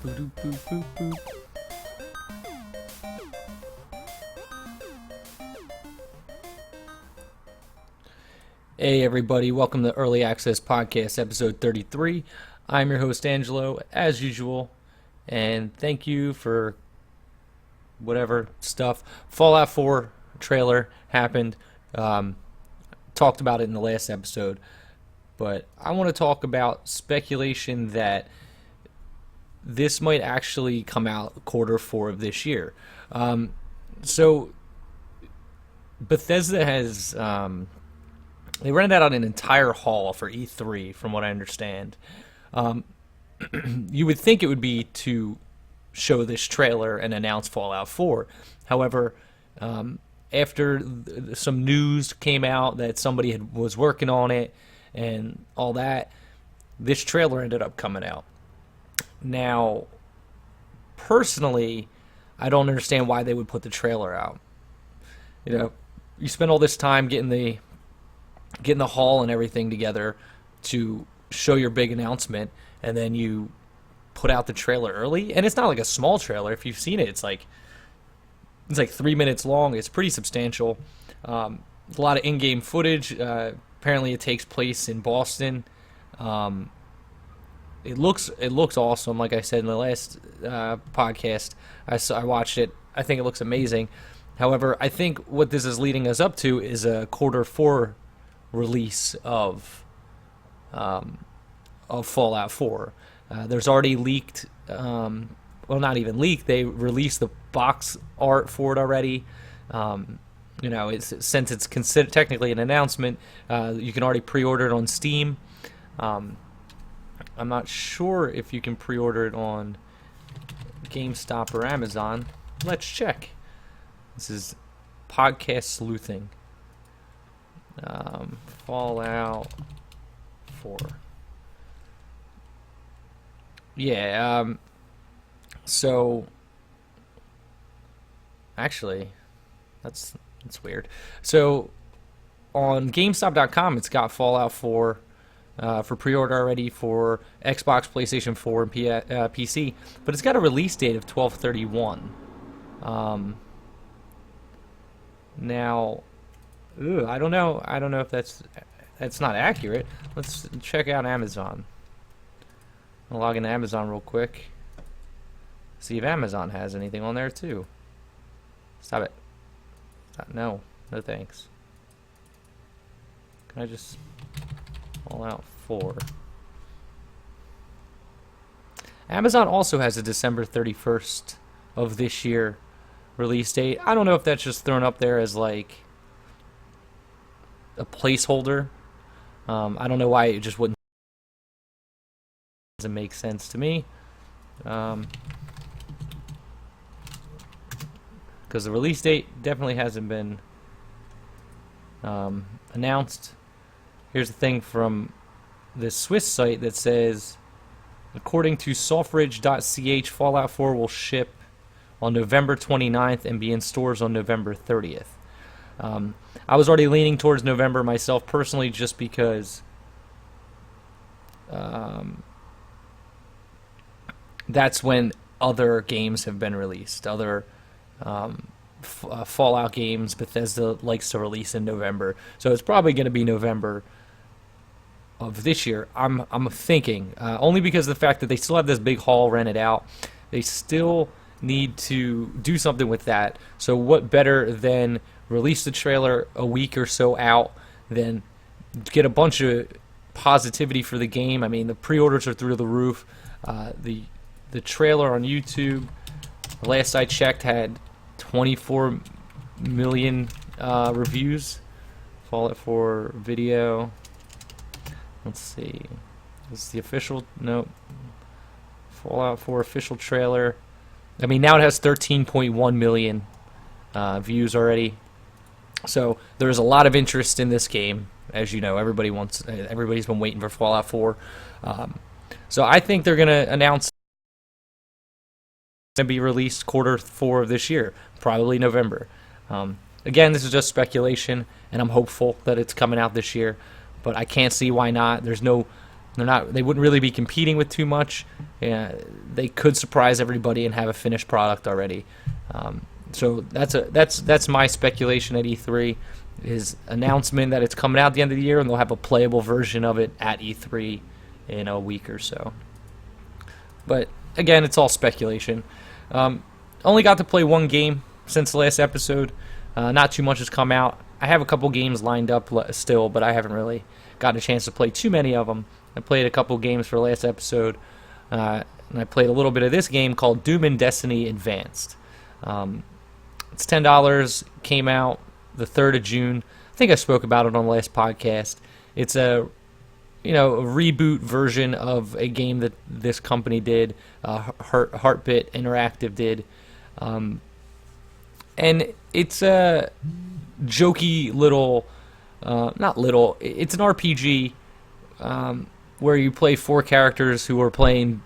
Boop, boop, boop, boop. Hey everybody, welcome to Early Access Podcast episode 33. I'm your host Angelo, as usual, and thank you for whatever stuff. Fallout 4 trailer happened. Talked about it in the last episode, but I want to talk about speculation that this might actually come out Q4 of this year. So Bethesda has they rented out an entire hall for E3, from what I understand. You would think it would be to show this trailer and announce Fallout 4. However, after some news came out that somebody was working on it and all that, this trailer ended up coming out. Now, personally, I don't understand why they would put the trailer out. You know, you spend all this time getting the hall and everything together to show your big announcement, and then you put out the trailer early. And it's not like a small trailer. If you've seen it, it's like 3 minutes long. It's pretty substantial. A lot of in-game footage. Apparently, it takes place in Boston. It looks awesome. Like I said in the last podcast, I watched it. I think it looks amazing. However, I think what this is leading us up to is a Q4 release of Fallout 4. There's already leaked, well, not even leaked. They released the box art for it already. Since it's considered technically an announcement, you can already pre-order it on Steam. I'm not sure if you can pre-order it on GameStop or Amazon. Let's check. This is podcast sleuthing. Fallout 4. Yeah, so actually that's weird. So on GameStop.com, it's got Fallout 4 for pre-order already for Xbox, PlayStation 4, and PC, but it's got a release date of 12/31. Now, I don't know if that's not accurate. Let's check out Amazon. I'll log into Amazon real quick. See if Amazon has anything on there too. Stop it. No thanks. Can I just Fallout 4? Amazon also has a December 31st of this year release date. I don't know if that's just thrown up there as like a placeholder. I don't know why it just wouldn't. Doesn't make sense to me. Because the release date definitely hasn't been announced. Here's the thing from this Swiss site that says, according to softridge.ch, Fallout 4 will ship on November 29th and be in stores on November 30th. I was already leaning towards November myself personally, just because that's when other games have been released. Other Fallout games Bethesda likes to release in November, so it's probably going to be November of this year. I'm thinking only because of the fact that they still have this big hall rented out. They still need to do something with that. So what better than release the trailer a week or so out, then get a bunch of positivity for the game. I mean, the pre-orders are through the roof. The trailer on YouTube, last I checked, had 24 million reviews. Fallout 4 video. Let's see. This is the official. Nope. Fallout 4 official trailer. I mean, now it has 13.1 million views already. So there's a lot of interest in this game, as you know. Everybody's been waiting for Fallout 4. So I think they're gonna announce to be released Q4 of this year, probably November. Again, this is just speculation, and I'm hopeful that it's coming out this year, but I can't see why not. They wouldn't really be competing with too much. Yeah, they could surprise everybody and have a finished product already. So that's my speculation at E3, is announcement that it's coming out at the end of the year, and they'll have a playable version of it at E3 in a week or so. But again, it's all speculation. Only got to play one game since the last episode. Not too much has come out. I have a couple games lined up still, but I haven't really gotten a chance to play too many of them. I played a couple games for the last episode, and I played a little bit of this game called Doom and Destiny Advanced. It's $10. Came out the 3rd of June. I think I spoke about it on the last podcast. It's a reboot version of a game that this company did, Heartbit Interactive did, and it's a jokey little, not little. It's an RPG where you play 4 characters who are playing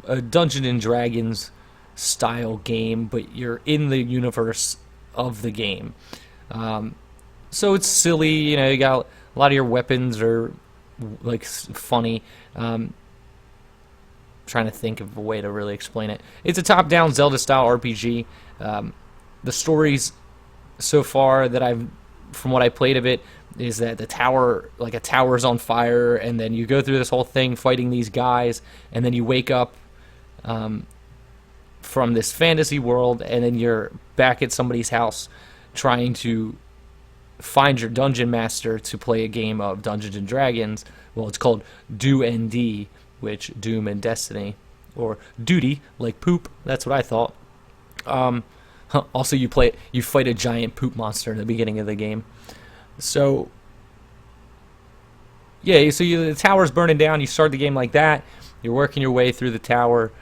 a Dungeons and Dragons style game, but you're in the universe of the game. So it's silly, you got a lot of your weapons are like funny. Trying to think of a way to really explain it. It's a top-down Zelda-style RPG. The stories so far from what I played of it, is that a tower's on fire, and then you go through this whole thing fighting these guys, and then you wake up from this fantasy world, and then you're back at somebody's house trying to find your dungeon master to play a game of Dungeons and Dragons. Well, it's called Do-and-D, which Doom and Destiny, or Duty, like poop. That's what I thought. Also, you fight a giant poop monster in the beginning of the game. So, yeah, the tower's burning down. You start the game like that. You're working your way through the tower.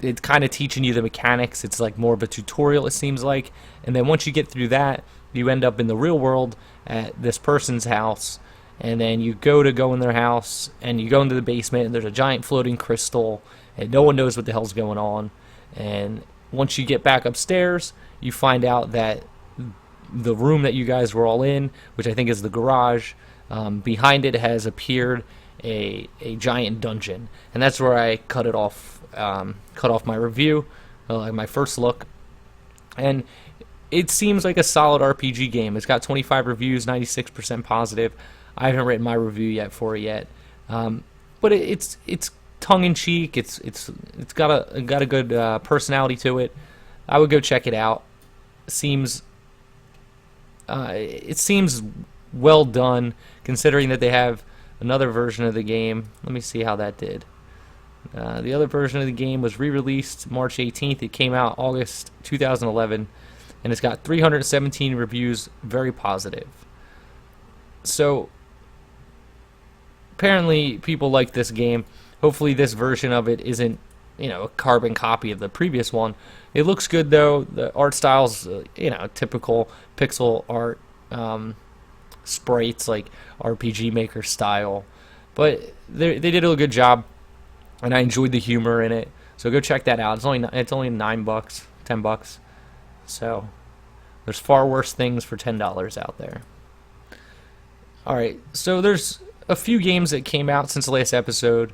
It's kind of teaching you the mechanics. It's like more of a tutorial, it seems like. And then once you get through that, you end up in the real world at this person's house. And then you go in their house, and you go into the basement, and there's a giant floating crystal, and no one knows what the hell's going on. And once you get back upstairs, you find out that the room that you guys were all in, which I think is the garage, behind it has appeared a giant dungeon. And that's where I cut off my review, my first look. And it seems like a solid RPG game. It's got 25 reviews, 96% positive. I haven't written my review yet for it yet, but it's tongue in cheek. It's got a good personality to it. I would go check it out. It seems well done, considering that they have another version of the game. Let me see how that did. The other version of the game was re-released March 18th. It came out August 2011, and it's got 317 reviews, very positive. So apparently people like this game. Hopefully this version of it isn't, a carbon copy of the previous one. It looks good though. The art style's, typical pixel art, sprites like RPG Maker style. But they did a good job, and I enjoyed the humor in it. So go check that out. It's only $9, $10. So there's far worse things for $10 out there. All right, so there's a few games that came out since the last episode.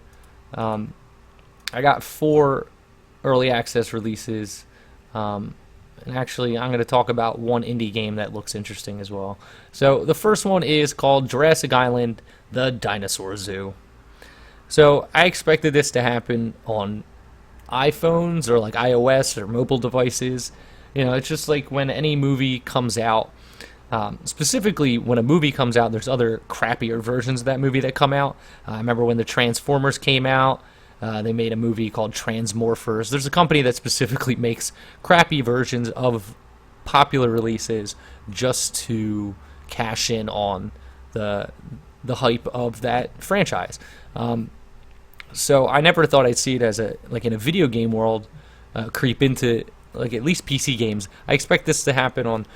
I got 4 early access releases, and actually I'm going to talk about one indie game that looks interesting as well. So the first one is called Jurassic Island: The Dinosaur Zoo. So I expected this to happen on iPhones or like iOS or mobile devices. It's just like when any movie comes out. Specifically, when a movie comes out, there's other crappier versions of that movie that come out. I remember when the Transformers came out, they made a movie called Transmorphers. There's a company that specifically makes crappy versions of popular releases just to cash in on the hype of that franchise. So I never thought I'd see it as in a video game world, creep into at least PC games. I expect this to happen on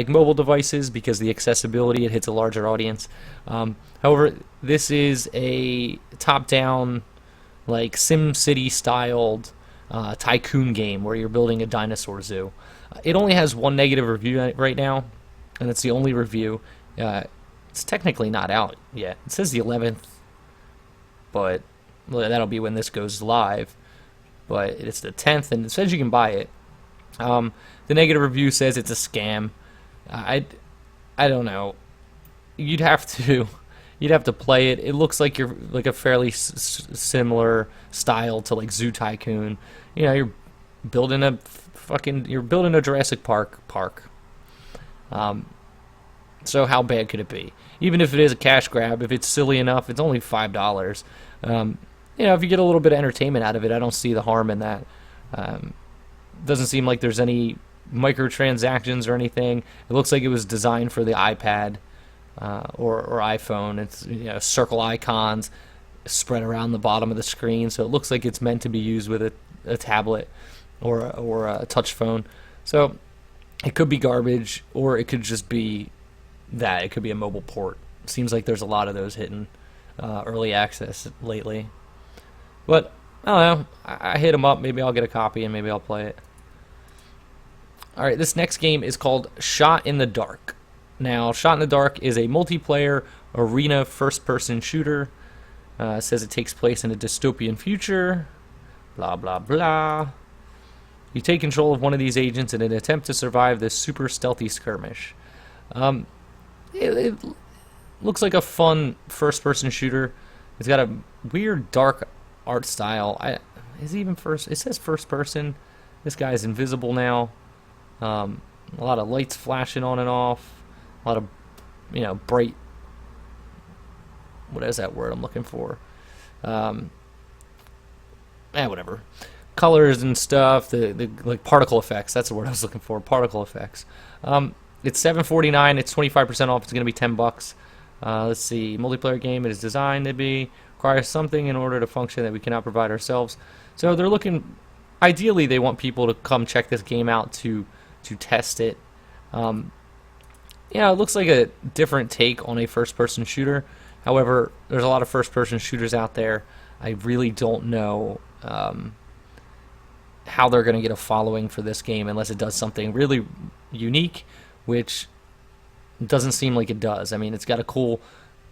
mobile devices because the accessibility, it hits a larger audience. However, this is a top-down, SimCity styled tycoon game where you're building a dinosaur zoo. It only has 1 negative review right now, and it's the only review. It's technically not out yet. It says the 11th, but Well, that'll be when this goes live, but it's the 10th, and it says you can buy it. The negative review says it's a scam. I don't know. You'd have to play it. It looks like you're like a fairly similar style to like Zoo Tycoon. You know, you're building a Jurassic Park. So how bad could it be? Even if it is a cash grab, if it's silly enough, it's only $5. You know, if you get a little bit of entertainment out of it, I don't see the harm in that. Doesn't seem like there's any microtransactions or anything. It looks like it was designed for the iPad or iPhone. It's, you know, circle icons spread around the bottom of the screen, so it looks like it's meant to be used with a tablet or a touch phone. So it could be garbage, or it could just be that. It could be a mobile port. Seems like there's a lot of those hitting early access lately. But I don't know. I hit them up. Maybe I'll get a copy and maybe I'll play it. Alright, this next game is called Shot in the Dark. Now, Shot in the Dark is a multiplayer arena first-person shooter. It says it takes place in a dystopian future. Blah, blah, blah. You take control of one of these agents in an attempt to survive this super stealthy skirmish. It looks like a fun first-person shooter. It's got a weird dark art style. Is it even first? It says first-person. This guy's invisible now. A lot of lights flashing on and off. A lot of, you know, bright. What is that word I'm looking for? Whatever. Colors and stuff. The like particle effects. That's the word I was looking for. Particle effects. It's $7.49. It's 25% off. It's gonna be $10. Let's see. Multiplayer game. It is designed to be requires something in order to function that we cannot provide ourselves. So they're looking. Ideally, they want people to come check this game out to test it. Yeah, it looks like a different take on a first-person shooter. However, there's a lot of first-person shooters out there. I really don't know how they're going to get a following for this game unless it does something really unique, which doesn't seem like it does. I mean, it's got a cool,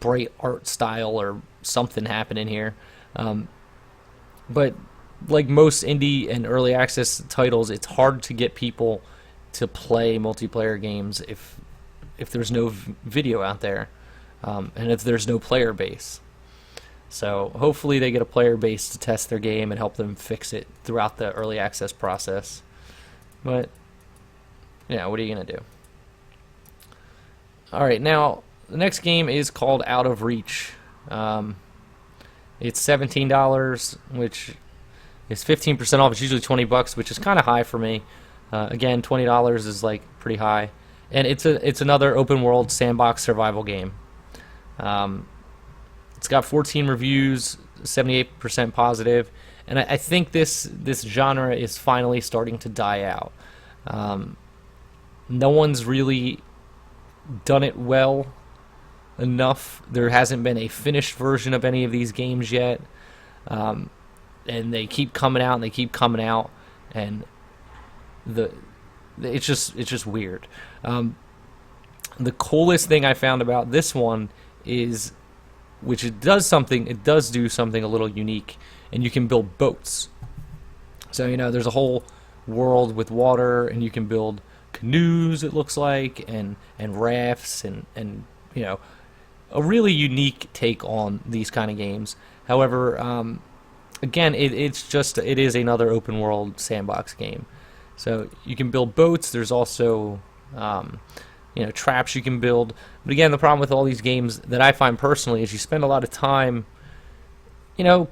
bright art style or something happening here. But like most indie and early access titles, it's hard to get people to play multiplayer games if there's no video out there, and if there's no player base. So hopefully they get a player base to test their game and help them fix it throughout the early access process. But yeah, what are you gonna do? All right, now the next game is called Out of Reach. It's $17, which is 15% off. It's usually $20, which is kind of high for me. Again, $20 is like pretty high, and it's another open world sandbox survival game. It's got 14 reviews, 78% positive, and I think this genre is finally starting to die out. No one's really done it well enough. There hasn't been a finished version of any of these games yet, and they keep coming out and they keep coming out, and it's just weird. The coolest thing I found about this one is, which it does do something a little unique, and you can build boats. So, you know, there's a whole world with water, and you can build canoes, it looks like, and rafts, and you know, a really unique take on these kind of games. However, again, it is another open world sandbox game. So you can build boats. There's also you know, traps you can build. But again, the problem with all these games that I find personally is you spend a lot of time, you know,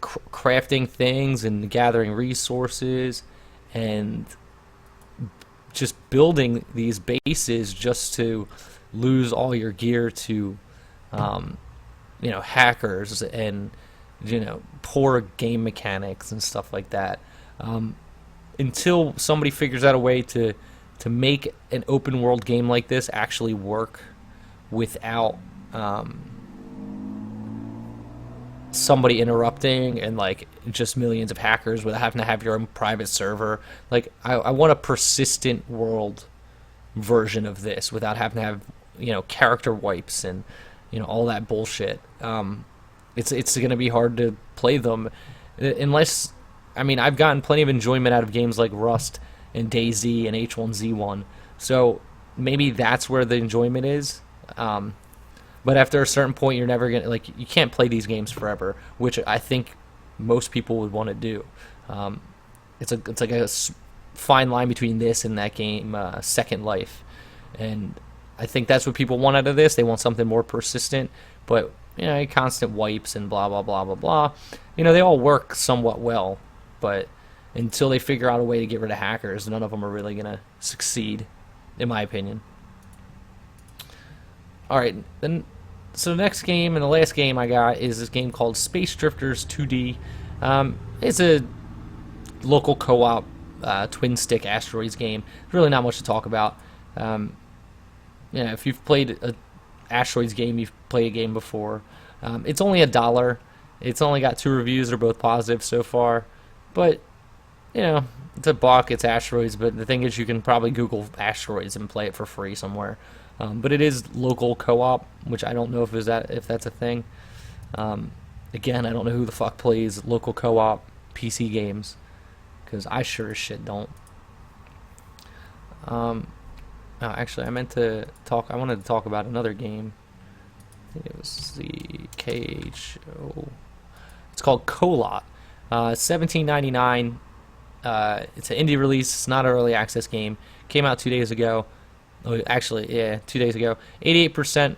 crafting things and gathering resources and just building these bases just to lose all your gear to you know, hackers and, you know, poor game mechanics and stuff like that. Until somebody figures out a way to make an open world game like this actually work without somebody interrupting and like just millions of hackers, without having to have your own private server. Like I want a persistent world version of this without having to have, you know, character wipes and, you know, all that bullshit. it's going to be hard to play them unless, I mean, I've gotten plenty of enjoyment out of games like Rust and DayZ and H1Z1. So maybe that's where the enjoyment is. But after a certain point, you're never gonna, like, you can't play these games forever, which I think most people would want to do. It's like a fine line between this and that game, Second Life, and I think that's what people want out of this. They want something more persistent, but constant wipes and blah blah blah blah blah. They all work somewhat well, but until they figure out a way to get rid of hackers, none of them are really gonna succeed, in my opinion. All right, then. So the next game and the last game I got is this game called Space Drifters 2D. It's a local co-op twin stick asteroids game. There's really not much to talk about. If you've played a asteroids game, you've played a game before. It's only $1. It's only got 2 reviews. They're both positive so far. But it's a buck. It's asteroids. But the thing is, you can probably Google asteroids and play it for free somewhere. But it is local co-op, which I don't know if that's a thing. Again, I don't know who the fuck plays local co-op PC games, because I sure as shit don't. Actually, I wanted to talk about another game. I think it was the KHO. It's called Colot. $17.99. It's an indie release. It's not an early access game. Came out 2 days ago. Oh, actually, yeah, 2 days ago. 88%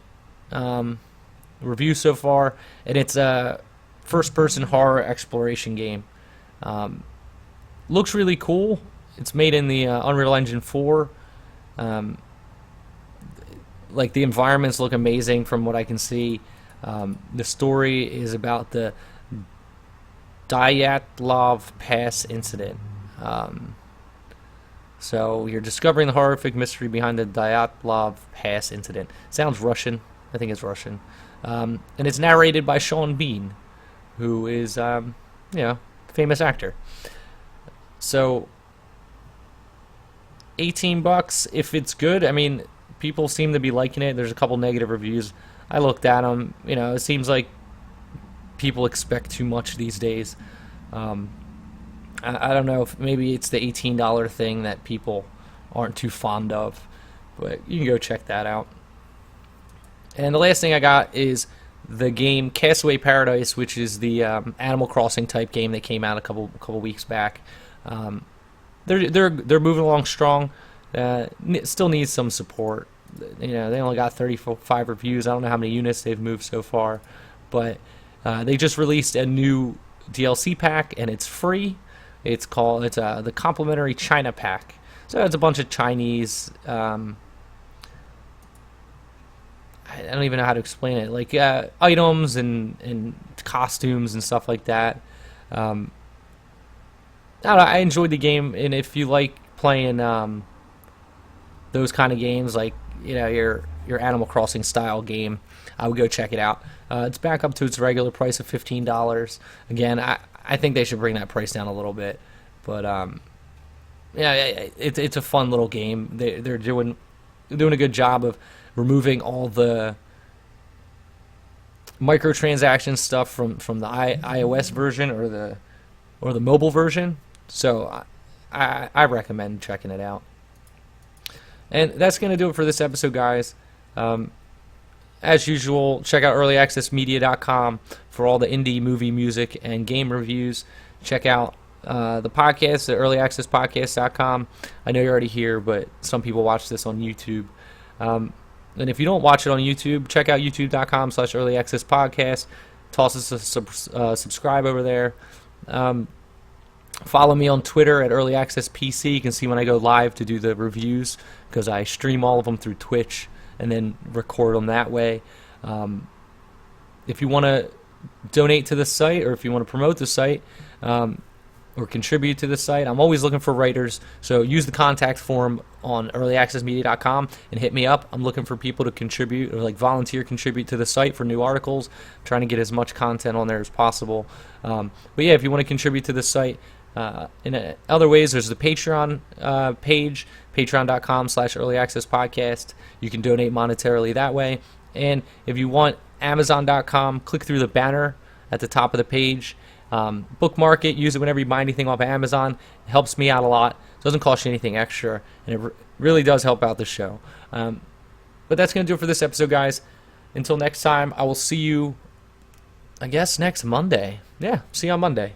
review so far, and it's a first-person horror exploration game. Looks really cool. It's made in the Unreal Engine 4. Like, the environments look amazing from what I can see. The story is about the Dyatlov Pass incident. So you're discovering the horrific mystery behind the Dyatlov Pass incident. Sounds Russian. I think it's Russian. And it's narrated by Sean Bean, who is, famous actor. So, $18 if it's good. I mean, people seem to be liking it. There's a couple negative reviews. I looked at them. It seems like people expect too much these days. I don't know if maybe it's the $18 thing that people aren't too fond of, but you can go check that out. And the last thing I got is the game Castaway Paradise, which is the Animal Crossing type game that came out a couple weeks back. They're moving along strong. Still needs some support. They only got 35 reviews. I don't know how many units they've moved so far, but they just released a new DLC pack, and it's free. It's the complimentary China pack. So it's a bunch of Chinese. I don't even know how to explain it. Like items and costumes and stuff like that. I don't know, I enjoyed the game, and if you like playing those kind of games, like your Animal Crossing style game, I would go check it out. It's back up to its regular price of $15. Again, I think they should bring that price down a little bit, but it's a fun little game. They're doing a good job of removing all the microtransaction stuff from the iOS version or the mobile version. So I recommend checking it out. And that's going to do it for this episode, guys. As usual, check out earlyaccessmedia.com for all the indie movie, music, and game reviews. Check out the podcast at earlyaccesspodcast.com. I know you're already here, but some people watch this on YouTube. And if you don't watch it on YouTube, check out youtube.com/earlyaccesspodcast. Toss us a subscribe over there. Follow me on Twitter at earlyaccesspc. You can see when I go live to do the reviews, because I stream all of them through Twitch and then record them that way. If you want to donate to the site, or if you want to promote the site, or contribute to the site, I'm always looking for writers. So use the contact form on earlyaccessmedia.com and hit me up. I'm looking for people to contribute, or like volunteer contribute to the site for new articles. I'm trying to get as much content on there as possible. But yeah, if you want to contribute to the site, in other ways, there's the Patreon page, patreon.com/earlyaccesspodcast. You can donate monetarily that way. And if you want, Amazon.com, click through the banner at the top of the page. Bookmark it, use it whenever you buy anything off of Amazon. It helps me out a lot. It doesn't cost you anything extra, and it really does help out the show. But that's going to do it for this episode, guys. Until next time, I will see you, I guess, next Monday. Yeah, see you on Monday.